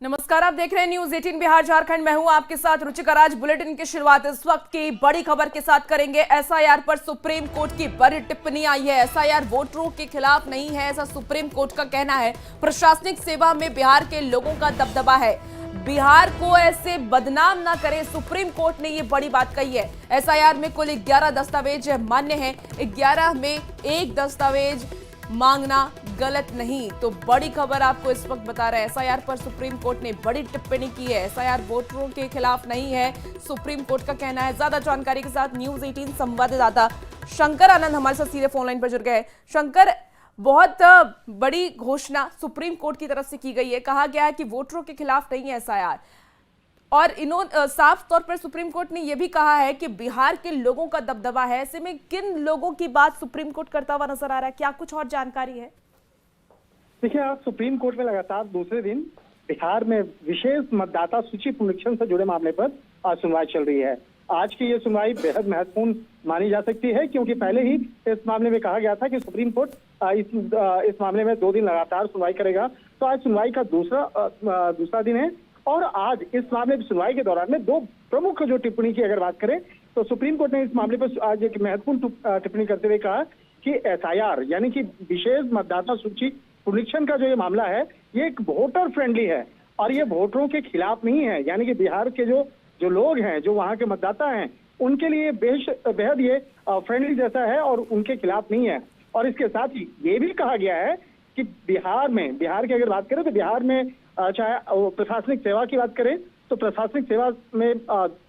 नमस्कार, आप देख रहे हैं न्यूज 18 बिहार झारखंड। मैं हूं आपके साथ रुचिका राज। बुलेटिन की शुरुआत इस वक्त की बड़ी खबर के साथ करेंगे। एसआईआर पर सुप्रीम कोर्ट की बड़ी टिप्पणी आई है। एसआईआर वोटरों के खिलाफ नहीं है, ऐसा सुप्रीम कोर्ट का कहना है। प्रशासनिक सेवा में बिहार के लोगों का दबदबा है, बिहार को ऐसे बदनाम ना करे, सुप्रीम कोर्ट ने ये बड़ी बात कही है। एसआईआर में कुल 11 दस्तावेज मान्य हैं, 11 में एक दस्तावेज मांगना गलत नहीं। तो बड़ी खबर आपको इस वक्त बता रहे हैं, एसआईआर पर सुप्रीम कोर्ट ने बड़ी टिप्पणी की है। एसआईआर वोटरों के खिलाफ नहीं है, सुप्रीम कोर्ट का कहना है। ज्यादा जानकारी के साथ न्यूज 18 संवाददाता शंकर आनंद हमारे साथ सीधे फोन लाइन पर जुड़ गए। शंकर, बहुत बड़ी घोषणा सुप्रीम कोर्ट की तरफ से की गई है। कहा गया है कि वोटरों के खिलाफ नहीं है एसआईआर, और साफ तौर पर सुप्रीम कोर्ट ने यह भी कहा है कि बिहार के लोगों का दबदबा है। ऐसे में किन लोगों की बात सुप्रीम कोर्ट करता हुआ नजर आ रहा है? क्या कुछ और जानकारी है? देखिए, आज सुप्रीम कोर्ट में लगातार दूसरे दिन बिहार में विशेष मतदाता सूची पुनरीक्षण से जुड़े मामले पर आज सुनवाई चल रही है। आज की ये सुनवाई बेहद महत्वपूर्ण मानी जा सकती है, क्योंकि पहले ही इस मामले में कहा गया था कि सुप्रीम कोर्ट इस मामले में 2 दिन लगातार सुनवाई करेगा। तो आज सुनवाई का दूसरा दिन है, और आज इस मामले में सुनवाई के दौरान में 2 प्रमुख जो टिप्पणी की अगर बात करें, तो सुप्रीम कोर्ट ने इस मामले पर आज एक महत्वपूर्ण टिप्पणी करते हुए कहा कि एसआईआर यानी कि विशेष मतदाता सूची पुनरीक्षण का जो ये मामला है, ये एक वोटर फ्रेंडली है, और ये वोटरों के खिलाफ नहीं है। यानी कि बिहार के जो लोग हैं, जो वहाँ के मतदाता हैं, उनके लिए बेहद ये फ्रेंडली जैसा है, और उनके खिलाफ नहीं है। और इसके साथ ही ये भी कहा गया है कि बिहार की अगर बात करें, तो बिहार में चाहे प्रशासनिक सेवा की बात करें, तो प्रशासनिक सेवा में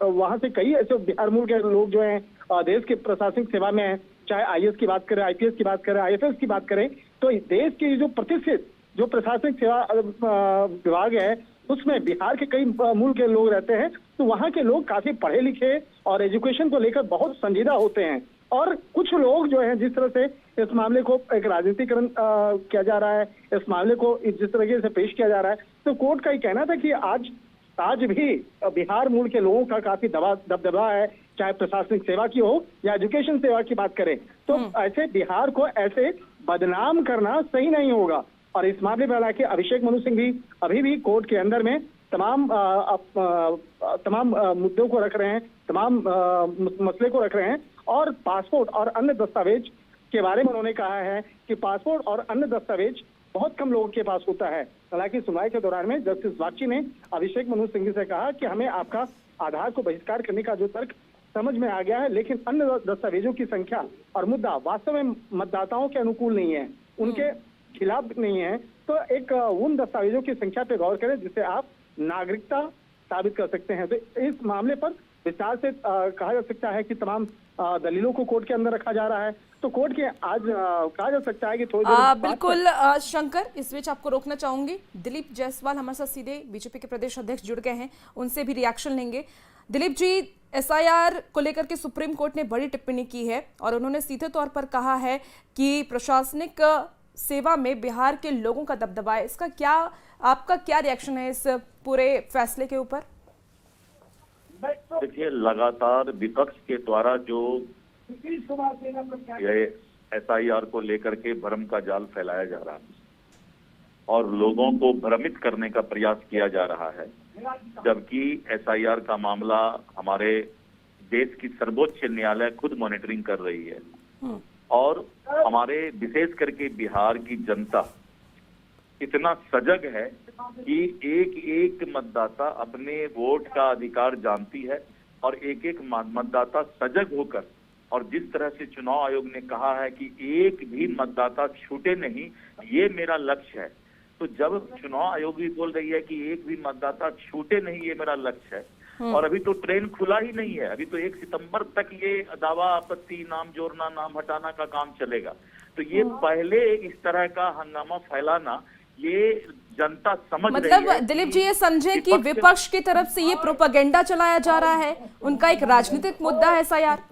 वहाँ से कई ऐसे बिहार मूल के लोग जो हैं देश के प्रशासनिक सेवा में हैं। चाहे आईएएस की बात करें, आईपीएस की बात करें, आईएफएस की बात करें, तो देश की जो प्रतिष्ठित जो प्रशासनिक सेवा विभाग है, उसमें बिहार के कई मूल के लोग रहते हैं। तो वहाँ के लोग काफी पढ़े लिखे और एजुकेशन को लेकर बहुत संजीदा होते हैं। और कुछ लोग जो हैं, जिस तरह से इस मामले को एक राजनीतिकरण किया जा रहा है, इस मामले को जिस तरीके से पेश किया जा रहा है, तो कोर्ट का ये कहना था कि आज भी बिहार मूल के लोगों का काफी दबदबा है, चाहे प्रशासनिक सेवा की हो या एजुकेशन सेवा की बात करें। तो ऐसे बिहार को ऐसे बदनाम करना सही नहीं होगा। और इस मामले में हालांकि अभिषेक मनु सिंह भी अभी भी कोर्ट के अंदर में तमाम मुद्दों को रख रहे हैं, तमाम मसले को रख रहे हैं। और पासपोर्ट और अन्य दस्तावेज के बारे में उन्होंने कहा है कि पासपोर्ट और अन्य दस्तावेज बहुत कम लोगों के पास होता है। हालांकि सुनवाई के दौरान में जस्टिस बागची ने अभिषेक मनु सिंह से कहा कि हमें आपका आधार को बहिष्कार करने का जो तर्क समझ में आ गया है, लेकिन अन्य दस्तावेजों की संख्या और मुद्दा वास्तव में मतदाताओं के अनुकूल नहीं है, उनके खिलाफ नहीं है। तो एक उन दस्तावेजों की संख्या पे गौर करें जिससे आप नागरिकता साबित कर सकते हैं। तो इस मामले पर विस्तार से कहा जा सकता है कि तमाम दलीलों को कोर्ट के अंदर रखा जा रहा है। तो कोर्ट के आज कहा जा सकता है कि थोड़ी देर बिल्कुल शंकर, इस बीच आपको रोकना चाहूंगी। दिलीप जायसवाल हमारे साथ सीधे बीजेपी के प्रदेश अध्यक्ष जुड़ गए हैं, उनसे भी रिएक्शन लेंगे। दिलीप जी, एसआईआर को लेकर के सुप्रीम कोर्ट ने बड़ी टिप्पणी की है, और उन्होंने सीधे तौर पर कहा है कि प्रशासनिक सेवा में बिहार के लोगों का दबदबा है। इसका आपका क्या रिएक्शन है इस पूरे फैसले के ऊपर? देखिए, लगातार विपक्ष के द्वारा जो एसआईआर को लेकर के भ्रम का जाल फैलाया जा रहा है और लोगों को भ्रमित करने का प्रयास किया जा रहा है, जबकि एसआईआर का मामला हमारे देश की सर्वोच्च न्यायालय खुद मॉनिटरिंग कर रही है। और हमारे विशेष करके बिहार की जनता इतना सजग है कि एक एक मतदाता अपने वोट का अधिकार जानती है, और एक एक मतदाता सजग होकर, और जिस तरह से चुनाव आयोग ने कहा है कि एक भी मतदाता छूटे नहीं, ये मेरा लक्ष्य है। तो जब चुनाव आयोग भी बोल रही है कि एक भी मतदाता छूटे नहीं, ये मेरा लक्ष्य है, और अभी तो ट्रेन खुला ही नहीं है, अभी तो 1 सितंबर तक ये दावा आपत्ति, नाम जोड़ना, नाम हटाना का काम चलेगा। तो ये पहले इस तरह का हंगामा फैलाना, ये जनता समझ रही है। मतलब दिलीप जी, ये समझे कि विपक्ष की तरफ से ये प्रोपेगेंडा चलाया जा रहा है, उनका एक राजनीतिक मुद्दा है एसआईआर।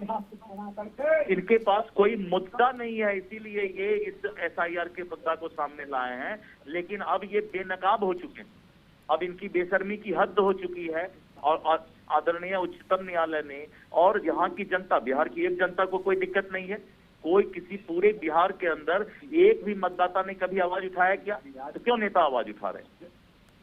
इनके पास कोई मुद्दा नहीं है, इसीलिए ये इस एसआईआर के मुद्दा को सामने लाए हैं। लेकिन अब ये बेनकाब हो चुके हैं, अब इनकी बेशर्मी की हद हो चुकी है। और आदरणीय उच्चतम न्यायालय ने और यहाँ की जनता, बिहार की एक जनता को कोई दिक्कत नहीं है, कोई किसी पूरे बिहार के अंदर एक भी मतदाता ने कभी आवाज उठाया क्या? तो क्यों नेता आवाज उठा रहे हैं?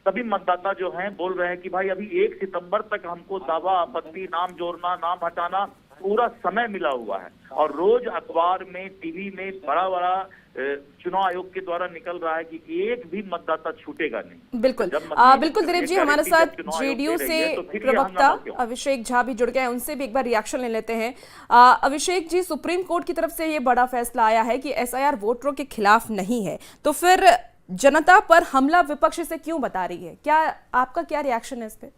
सभी मतदाता जो हैं बोल रहे हैं कि भाई अभी 1 सितंबर तक हमको दावा आपत्ति, नाम जोड़ना, नाम हटाना पूरा समय मिला हुआ है। और रोज अखबार में, टीवी में बड़ा बड़ा चुनाव आयोग के द्वारा निकल रहा है कि एक भी मतदाता छूटेगा नहीं। बिल्कुल बिल्कुल दिलीप जी, हमारे साथ जेडीयू से प्रवक्ता अभिषेक झा भी जुड़ गए हैं, उनसे भी एक बार रिएक्शन ले लेते हैं। अभिषेक जी, सुप्रीम कोर्ट की तरफ से ये बड़ा फैसला आया है कि एसआईआर वोटरों के खिलाफ नहीं है, तो फिर जनता पर हमला विपक्ष से क्यों बता रही है? आपका क्या रिएक्शन है इस पे?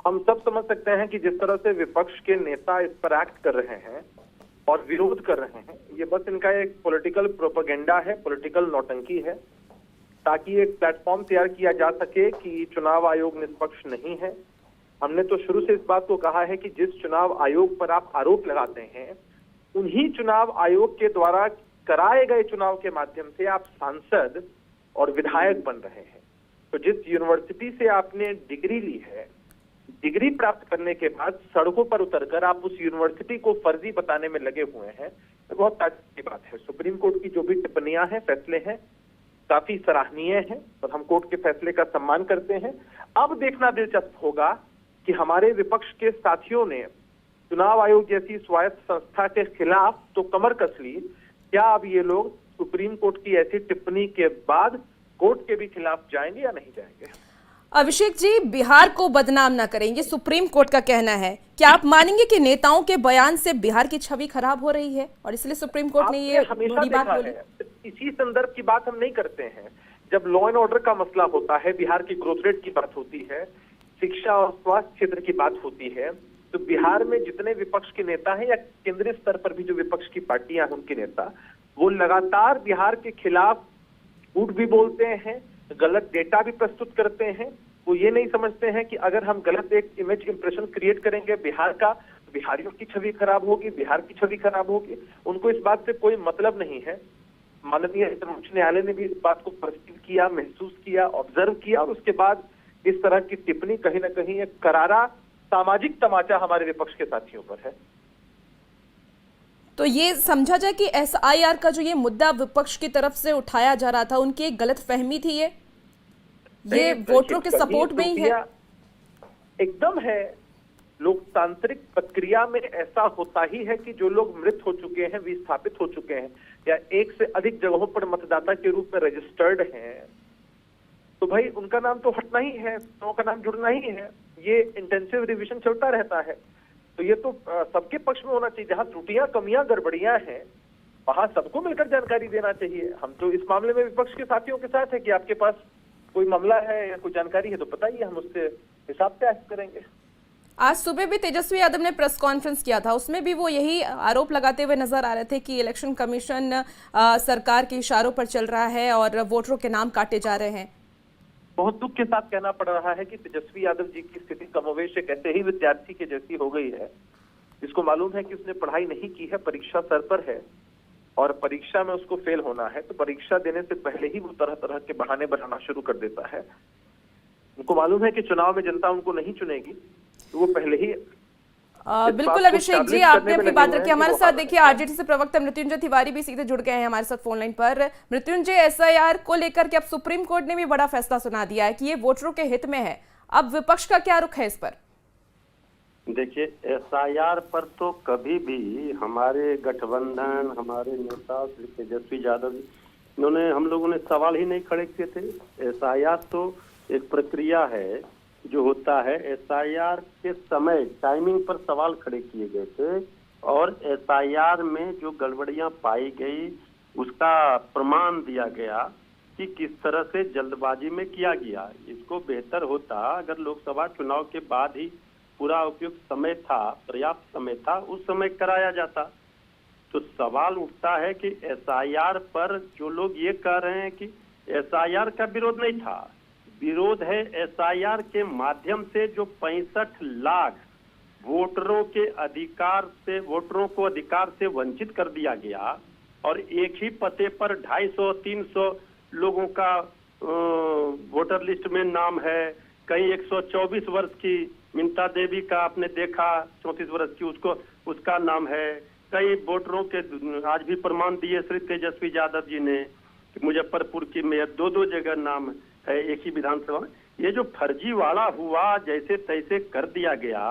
हम सब समझ सकते हैं कि जिस तरह से विपक्ष के नेता इस पर एक्ट कर रहे हैं और विरोध कर रहे हैं, ये बस इनका एक पॉलिटिकल प्रोपेगेंडा है, पॉलिटिकल नौटंकी है, ताकि एक प्लेटफॉर्म तैयार किया जा सके कि चुनाव आयोग निष्पक्ष नहीं है। हमने तो शुरू से इस बात को कहा है कि जिस चुनाव आयोग पर आप आरोप लगाते हैं, उन्हीं चुनाव आयोग के द्वारा कराए गए चुनाव के माध्यम से आप सांसद और विधायक बन रहे हैं। तो जिस यूनिवर्सिटी से आपने डिग्री ली है, डिग्री प्राप्त करने के बाद सड़कों पर उतरकर आप उस यूनिवर्सिटी को फर्जी बताने में लगे हुए हैं, तो बहुत ताज्जुब की बात है। सुप्रीम कोर्ट की जो भी टिप्पणियां हैं, फैसले हैं, काफी सराहनीय हैं और हम कोर्ट के फैसले का सम्मान करते हैं। अब देखना दिलचस्प होगा कि हमारे विपक्ष के साथियों ने चुनाव आयोग जैसी स्वायत्त संस्था के खिलाफ तो कमर कस ली, क्या अब ये लोग सुप्रीम कोर्ट की ऐसी टिप्पणी के बाद कोर्ट के भी खिलाफ जाएंगे या नहीं जाएंगे? अभिषेक जी, बिहार को बदनाम ना करें, ये सुप्रीम कोर्ट का कहना है। क्या आप मानेंगे कि नेताओं के बयान से बिहार की छवि खराब हो रही है और इसलिए सुप्रीम कोर्ट ने ये बड़ी बात बोली? इसी संदर्भ की बात हम नहीं करते हैं। जब लॉ एंड ऑर्डर का मसला होता है, बिहार की ग्रोथ रेट की बात होती है, शिक्षा और स्वास्थ्य क्षेत्र की बात होती है, तो बिहार में जितने विपक्ष के नेता हैं या केंद्रीय स्तर पर भी जो विपक्ष की पार्टियां हैं उनके नेता, वो लगातार बिहार के खिलाफ झूठ भी बोलते हैं, गलत डेटा भी प्रस्तुत करते हैं। वो ये नहीं समझते हैं कि अगर हम गलत एक इमेज इंप्रेशन क्रिएट करेंगे बिहार का, बिहारियों की छवि खराब होगी, बिहार की छवि खराब होगी। उनको इस बात से कोई मतलब नहीं है। माननीय उच्च न्यायालय ने भी इस बात को परसीव किया, महसूस किया, ऑब्जर्व किया और उसके बाद इस तरह की टिप्पणी कहीं ना कहीं एक करारा सामाजिक तमाचा हमारे विपक्ष के साथियों पर है। तो ये समझा जाए कि एसआईआर का जो ये मुद्दा विपक्ष की तरफ से उठाया जा रहा था, उनकी एक गलत फहमी थी, ये वोटरों के सपोर्ट में ही है? एकदम है। लोकतांत्रिक प्रक्रिया में ऐसा होता ही है कि जो लोग मृत हो चुके हैं, विस्थापित हो चुके हैं या एक से अधिक जगहों पर मतदाता के रूप में रजिस्टर्ड हैं, तो भाई उनका नाम तो हटना ही है, उनका नाम जुड़ना ही है। ये इंटेंसिव रिवीजन चलता रहता है। तो ये तो सबके पक्ष में होना चाहिए। जहां त्रुटियां, कमियां, गड़बड़ियां हैं, वहां सबको मिलकर जानकारी देना चाहिए। हम तो इस मामले में विपक्ष के साथियों के साथ है कि आपके पास कोई मामला है या कोई जानकारी है तो बताइए, हम उससे हिसाब से एक्ट करेंगे। आज सुबह भी तेजस्वी यादव ने प्रेस कॉन्फ्रेंस किया था, उसमें भी वो यही आरोप लगाते हुए नजर आ रहे थे कि इलेक्शन कमीशन सरकार के इशारों पर चल रहा है और वोटरों के नाम काटे जा रहे हैं। बहुत दुख के साथ कहना पड़ रहा है कि तेजस्वी यादव जी की स्थिति कमोवेश एक ऐसे ही विद्यार्थी के जैसी हो गई है जिसको मालूम है कि उसने पढ़ाई नहीं की है, परीक्षा सर पर है और परीक्षा में उसको फेल होना है, तो परीक्षा देने से पहले ही वो तरह तरह के बहाने बनाना शुरू कर देता है। उनको मालूम है कि चुनाव में जनता उनको नहीं चुनेगी, तो वो पहले ही बिल्कुल। अभिषेक जी, आपने अपनी बात रखी। हमारे साथ देखिए आरजेडी से प्रवक्ता मृत्युंजय तिवारी भी सीधे जुड़ गए हैं हमारे साथ फोन लाइन पर। मृत्युंजय, एसआईआर को लेकर के अब सुप्रीम कोर्ट ने भी बड़ा फैसला सुना दिया है कि ये वोटरों के हित में है। अब विपक्ष का क्या रुख है इस पर? देखिए, एसआईआर पर तो कभी भी हमारे गठबंधन, हमारे नेता श्री तेजस्वी यादव जी, इन्होंने, हम लोगों ने सवाल ही नहीं खड़े किए थे। एसआईआर तो एक प्रक्रिया है जो होता है। एसआईआर के समय टाइमिंग पर सवाल खड़े किए गए थे और एसआईआर में जो गड़बड़ियां पाई गई उसका प्रमाण दिया गया कि किस तरह से जल्दबाजी में किया गया। इसको बेहतर होता अगर लोकसभा चुनाव के बाद ही पूरा उपयुक्त समय था, पर्याप्त समय था, उस समय कराया जाता। तो सवाल उठता है कि एसआईआर पर जो लोग ये कह रहे हैं कि एसआईआर का विरोध नहीं था, विरोध है एसआईआर के माध्यम से जो 65 लाख वोटरों को अधिकार से वंचित कर दिया गया और एक ही पते पर 250-300 लोगों का वोटर लिस्ट में नाम है। कहीं 124 वर्ष की मिंता देवी का आपने देखा, 34 वर्ष की, उसका नाम है। कई वोटरों के आज भी प्रमाण दिए श्री तेजस्वी यादव जी ने कि मुजफ्फरपुर की मेयर 2 जगह नाम है एक ही विधानसभा में। ये जो फर्जीवाड़ा हुआ जैसे तैसे कर दिया गया।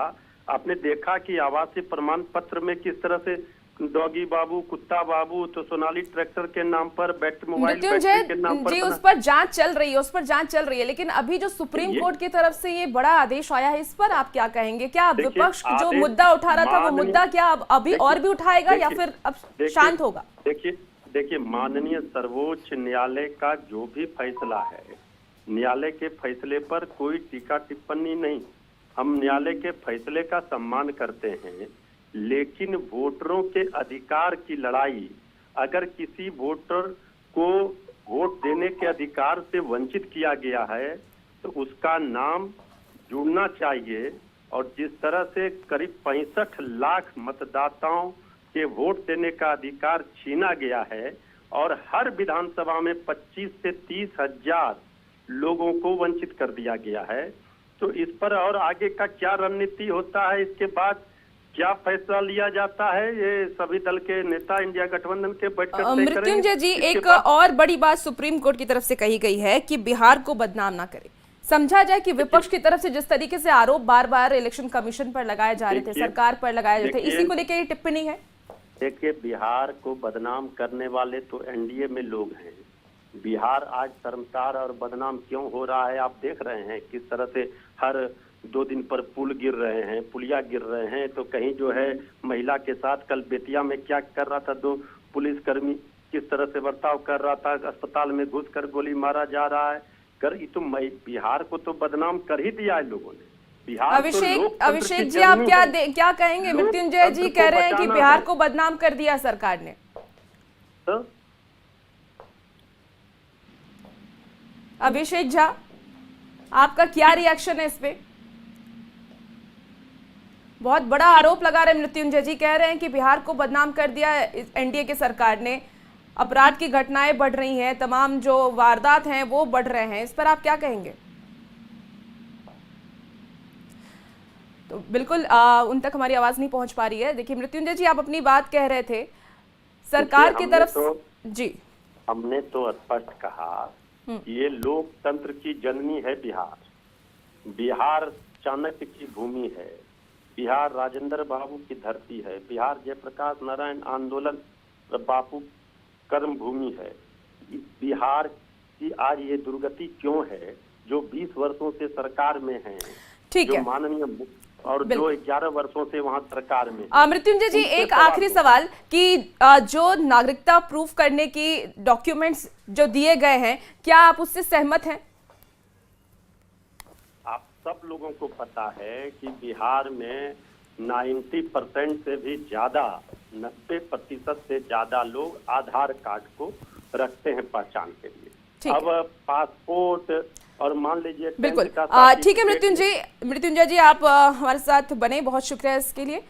आपने देखा कि आवासीय प्रमाण पत्र में किस तरह से डॉगी बाबू, कुत्ता बाबू, तो सोनाली ट्रैक्टर के नाम पर, मोबाइल मृत्युंजय के नाम पर जी उस पर जांच चल रही है, लेकिन अभी जो सुप्रीम कोर्ट की तरफ से ये बड़ा आदेश आया है, इस पर आप क्या कहेंगे? क्या विपक्ष जो मुद्दा उठा रहा था वो मुद्दा क्या अभी और भी उठाएगा या फिर अब शांत होगा? देखिए माननीय सर्वोच्च न्यायालय का जो भी फैसला है, न्यायालय के फैसले पर कोई टीका टिप्पणी नहीं। हम न्यायालय के फैसले का सम्मान करते हैं, लेकिन वोटरों के अधिकार की लड़ाई, अगर किसी वोटर को वोट देने के अधिकार से वंचित किया गया है तो उसका नाम जुड़ना चाहिए। और जिस तरह से करीब 65 लाख मतदाताओं के वोट देने का अधिकार छीना गया है और हर विधानसभा में 25 से 30 हजार लोगों को वंचित कर दिया गया है, तो इस पर और आगे का क्या रणनीति होता है, इसके बाद क्या फैसला लिया जाता है, ये सभी दल के नेता इंडिया गठबंधन के बैठकर तय करेंगे। मृत्युंजय जी, एक और बड़ी बात सुप्रीम कोर्ट की तरफ से कही गई है कि बिहार को बदनाम ना करे। समझा जाए कि विपक्ष की तरफ से जिस तरीके से आरोप बार बार इलेक्शन कमीशन पर लगाए जा रहे थे, सरकार पर लगाए जा रहे थे, इसी को लेकर ये टिप्पणी है। देखिए, बिहार को बदनाम करने वाले तो एनडीए में लोग हैं। बिहार आज शर्मसार और बदनाम क्यों हो रहा है, आप देख रहे हैं किस तरह से हर 2 दिन पर पुल गिर रहे हैं, पुलिया गिर रहे हैं। तो कहीं जो है महिला के साथ कल बेतिया में क्या कर रहा था, 2 पुलिसकर्मी किस तरह से बर्ताव कर रहा था, अस्पताल में घुसकर गोली मारा जा रहा है। तो बिहार को तो बदनाम कर ही दिया है लोगों ने। बिहार अभिषेक जी, आप क्या कहेंगे? मृत्युंजय जी कह रहे हैं कि बिहार को बदनाम कर दिया सरकार ने। तो अभिषेक झा, आपका क्या रिएक्शन है इस पे? बहुत बड़ा आरोप लगा रहे मृत्युंजय जी, कह रहे हैं कि बिहार को बदनाम कर दिया एनडीए की सरकार ने, अपराध की घटनाएं बढ़ रही हैं, तमाम जो वारदात हैं वो बढ़ रहे हैं, इस पर आप क्या कहेंगे? तो बिल्कुल उन तक हमारी आवाज नहीं पहुंच पा रही है। देखिए मृत्युंजय जी, आप अपनी बात कह रहे थे, सरकार की तरफ जी हमने तो स्पष्ट कहा ये लोकतंत्र की जननी है बिहार। बिहार चाणक्य की भूमि है, बिहार राजेंद्र बाबू की धरती है, बिहार जयप्रकाश नारायण आंदोलन बापू कर्म भूमि है। बिहार की आज ये दुर्गति क्यों है, जो 20 वर्षों से सरकार में है, ठीक है, माननीय और जो 11 वर्षों से वहां सरकार में। मृत्युंजय जी, एक आखिरी सवाल कि जो नागरिकता प्रूफ करने की डॉक्यूमेंट्स जो दिए गए हैं, क्या आप उससे सहमत हैं? आप सब लोगों को पता है कि बिहार में 90% से भी ज्यादा, 90% से ज्यादा लोग आधार कार्ड को रखते हैं पहचान के लिए। अब पासपोर्ट और मान लीजिए बिल्कुल ठीक है मृत्युंजय जी, आप हमारे साथ बने, बहुत शुक्रिया इसके लिए।